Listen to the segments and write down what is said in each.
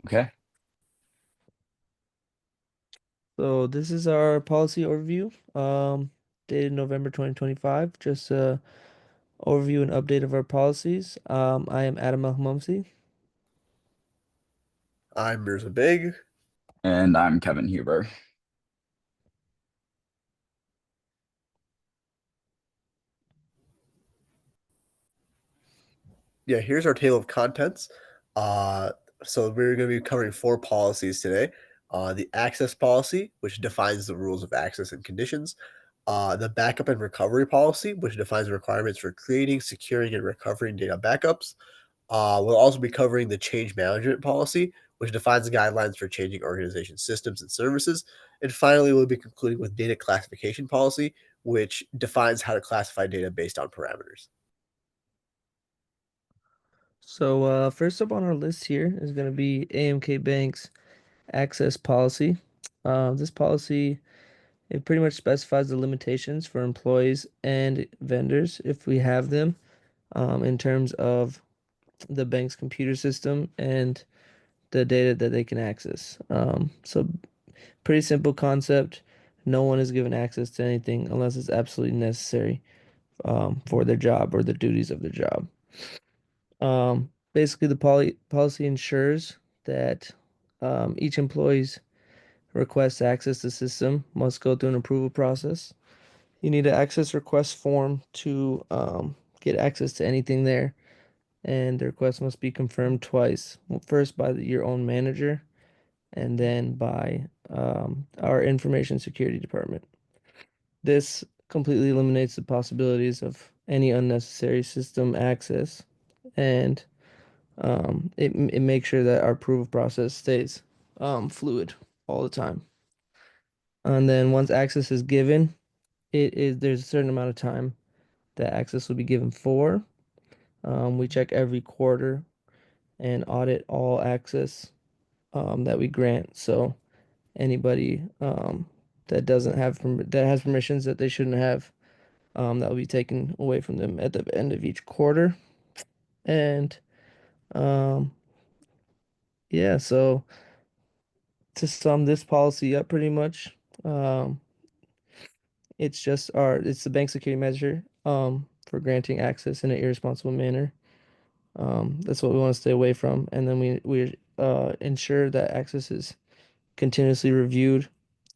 Okay. So this is our policy overview, dated November 2025. Just a overview and update of our policies. I am Adam Al-Hamamsi. I'm Mirza Big. And I'm Kevin Huber. Yeah, here's our table of contents. Uh, so we're going to be covering four policies today. The access policy, which defines the rules of access and conditions. The backup and recovery policy, which defines the requirements for creating, securing, and recovering data backups. We'll also be covering the change management policy, which defines the guidelines for changing organization systems and services. And finally, we'll be concluding with data classification policy, which defines how to classify data based on parameters. So first up on our list here is going to be AMK Bank's access policy. This policy, it pretty much specifies the limitations for employees and vendors, if we have them, in terms of the bank's computer system and the data that they can access. So pretty simple concept. No one is given access to anything unless it's absolutely necessary for their job or the duties of their job. Basically, the policy ensures that each employee's request to access the system must go through an approval process. You need an access request form to get access to anything there, and the request must be confirmed twice. Well, first by your own manager, and then by our information security department. This completely eliminates the possibilities of any unnecessary system access, and it makes sure that our approval process stays fluid all the time. And then once access is given, there's a certain amount of time that access will be given for. We check every quarter and audit all access that we grant. So anybody that doesn't have that has permissions that they shouldn't have, that will be taken away from them at the end of each quarter. And um, yeah, so to sum this policy up, pretty much, um, it's the bank security measure for granting access in an irresponsible manner. That's what we want to stay away from, and then we ensure that access is continuously reviewed,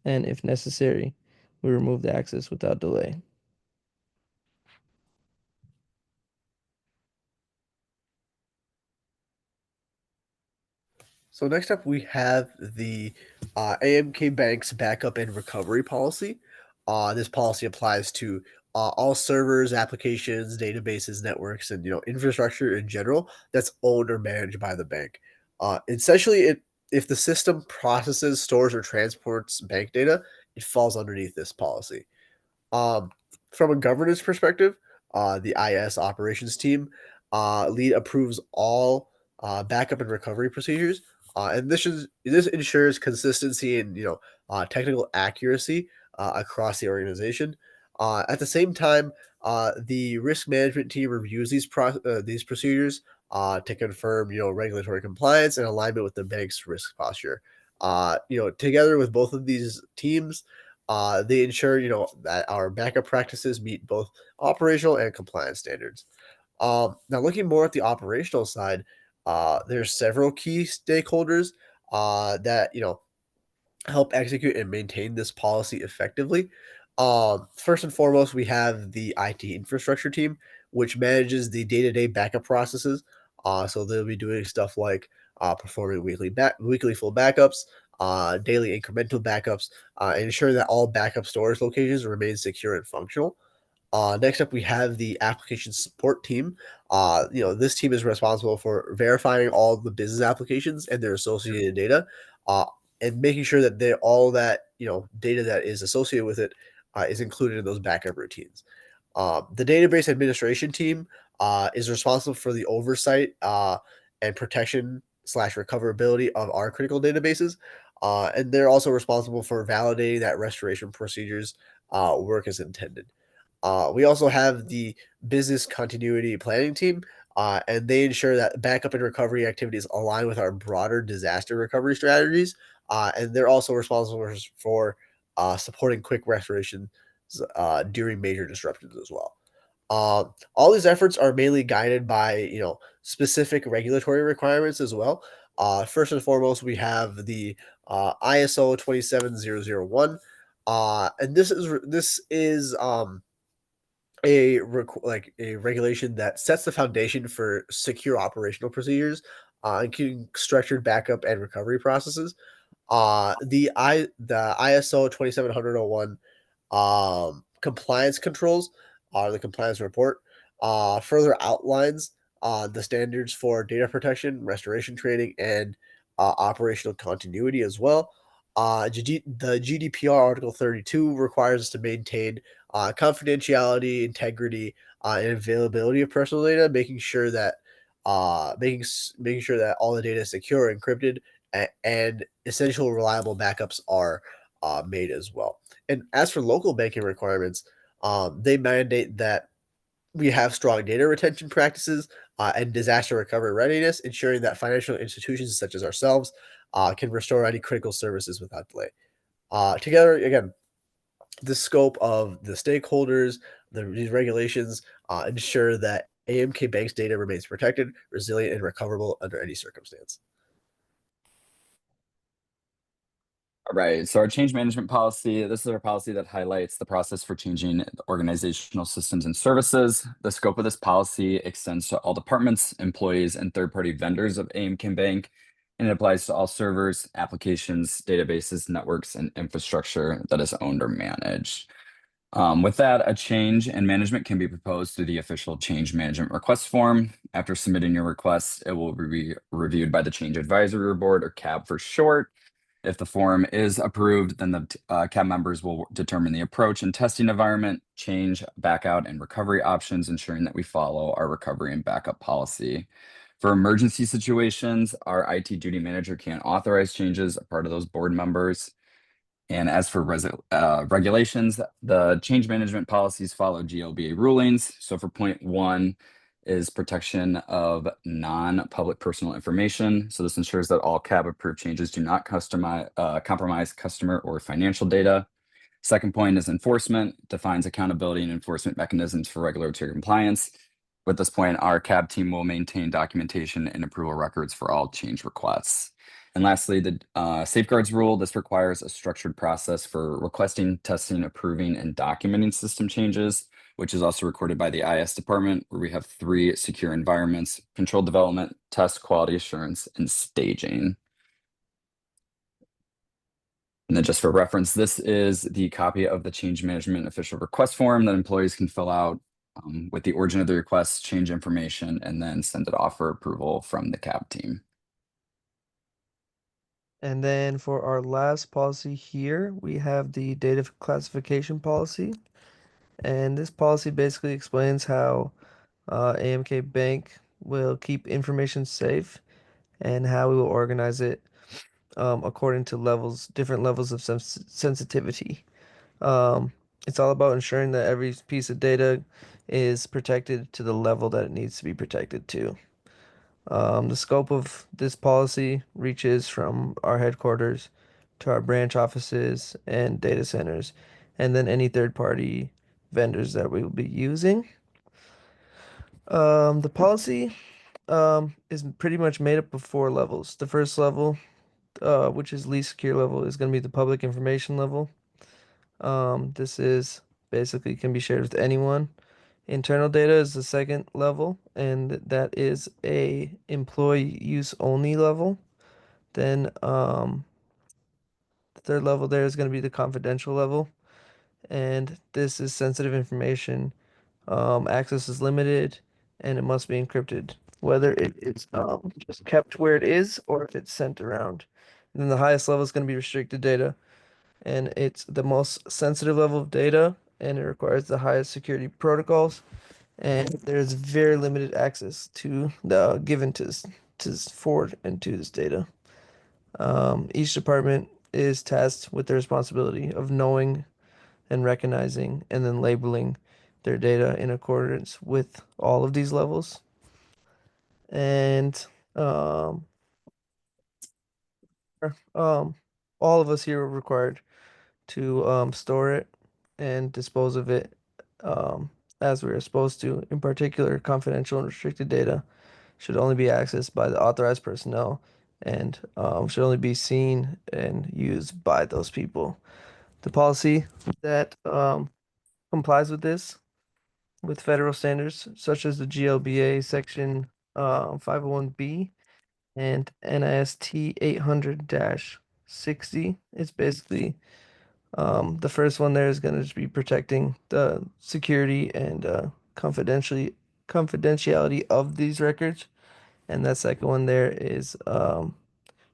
and if necessary, we remove the access without delay. So next up, we have the AMK Bank's backup and recovery policy. This policy applies to all servers, applications, databases, networks, and infrastructure in general that's owned or managed by the bank. Essentially, if the system processes, stores, or transports bank data, it falls underneath this policy. Um, from a governance perspective, the IS operations team lead approves all backup and recovery procedures, and this ensures consistency and technical accuracy across the organization. At the same time, the risk management team reviews these procedures to confirm regulatory compliance and alignment with the bank's risk posture. Together with both of these teams, they ensure that our backup practices meet both operational and compliance standards. Now, looking more at the operational side, there's several key stakeholders that help execute and maintain this policy effectively. First and foremost, we have the IT infrastructure team, which manages the day-to-day backup processes. So they'll be doing stuff like performing weekly full backups, daily incremental backups, and ensuring that all backup storage locations remain secure and functional. Next up, we have the application support team. This team is responsible for verifying all the business applications and their associated data, uh, and making sure that all that data that is associated with it is included in those backup routines. The database administration team is responsible for the oversight and protection slash recoverability of our critical databases, and they're also responsible for validating that restoration procedures work as intended. We also have the business continuity planning team. and they ensure that backup and recovery activities align with our broader disaster recovery strategies. And they're also responsible for supporting quick restoration during major disruptions as well. All these efforts are mainly guided by specific regulatory requirements as well. First and foremost, we have the ISO 27001, and this is like a regulation that sets the foundation for secure operational procedures, including structured backup and recovery processes. The ISO 27001 compliance controls, the compliance report, further outlines the standards for data protection, restoration training, and operational continuity as well. The GDPR Article 32 requires us to maintain confidentiality, integrity, and availability of personal data, making sure that all the data is secure, encrypted, and essential reliable backups are made as well. And as for local banking requirements, they mandate that we have strong data retention practices and disaster recovery readiness, ensuring that financial institutions such as ourselves can restore any critical services without delay. Together, again, the scope of the stakeholders, these regulations ensure that AMK Bank's data remains protected, resilient, and recoverable under any circumstance. All right, so our change management policy, this is our policy that highlights the process for changing organizational systems and services. The scope of this policy extends to all departments, employees, and third-party vendors of AMK Bank, and it applies to all servers, applications, databases, networks, and infrastructure that is owned or managed. With that, a change in management can be proposed through the official change management request form. After submitting your request, it will be reviewed by the Change Advisory Board, or CAB for short. If the form is approved, then the CAB members will determine the approach and testing environment, change, backout, and recovery options, ensuring that we follow our recovery and backup policy. For emergency situations, our IT duty manager can authorize changes, a part of those board members. And as for regulations, the change management policies follow GLBA rulings. So for point one is protection of non-public personal information. So this ensures that all CAB approved changes do not compromise customer or financial data. Second point is enforcement, defines accountability and enforcement mechanisms for regulatory compliance. With this point, our CAB team will maintain documentation and approval records for all change requests. And lastly, the safeguards rule. This requires a structured process for requesting, testing, approving, and documenting system changes, which is also recorded by the IS department, where we have 3 secure environments: controlled development, test, quality assurance, and staging. And then just for reference, this is the copy of the change management official request form that employees can fill out with the origin of the request, change information, and then send it off for approval from the CAB team. And then for our last policy here, we have the data classification policy. And this policy basically explains how AMK Bank will keep information safe and how we will organize it according to different levels of sensitivity. Um, it's all about ensuring that every piece of data is protected to the level that it needs to be protected to. The scope of this policy reaches from our headquarters to our branch offices and data centers, and then any third-party vendors that we will be using. The policy is pretty much made up of 4 levels. The first level, which is least secure level, is going to be the public information level. This is basically can be shared with anyone. Internal data is the second level, and that is a employee use only level. Then the third level there is going to be the confidential level, and this is sensitive information. Access is limited, and it must be encrypted, whether it's just kept where it is or if it's sent around. And then the highest level is going to be restricted data, and it's the most sensitive level of data, and it requires the highest security protocols. And there's very limited access to the given to forward and to this data. Each department is tasked with the responsibility of knowing and recognizing and then labeling their data in accordance with all of these levels. and um, all of us here are required to store it and dispose of it as we are supposed to. In particular, confidential and restricted data should only be accessed by the authorized personnel and should only be seen and used by those people. The policy that complies with this, with federal standards such as the GLBA Section 501B and NIST 800-60, it's basically the first one there is going to just be protecting the security and confidentiality of these records. And that second one there is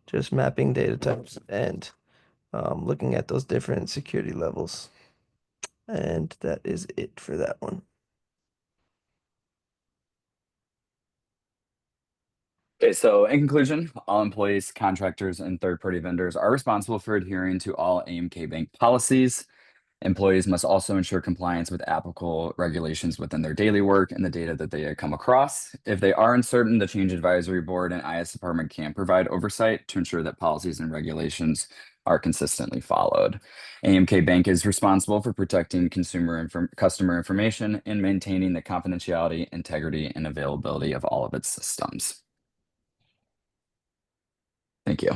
just mapping data types and looking at those different security levels. And that is it for that one. Okay, so in conclusion, all employees, contractors, and third-party vendors are responsible for adhering to all AMK Bank policies. Employees must also ensure compliance with applicable regulations within their daily work and the data that they come across. If they are uncertain, the Change Advisory Board and IS Department can provide oversight to ensure that policies and regulations are consistently followed. AMK Bank is responsible for protecting customer information and maintaining the confidentiality, integrity, and availability of all of its systems. Thank you.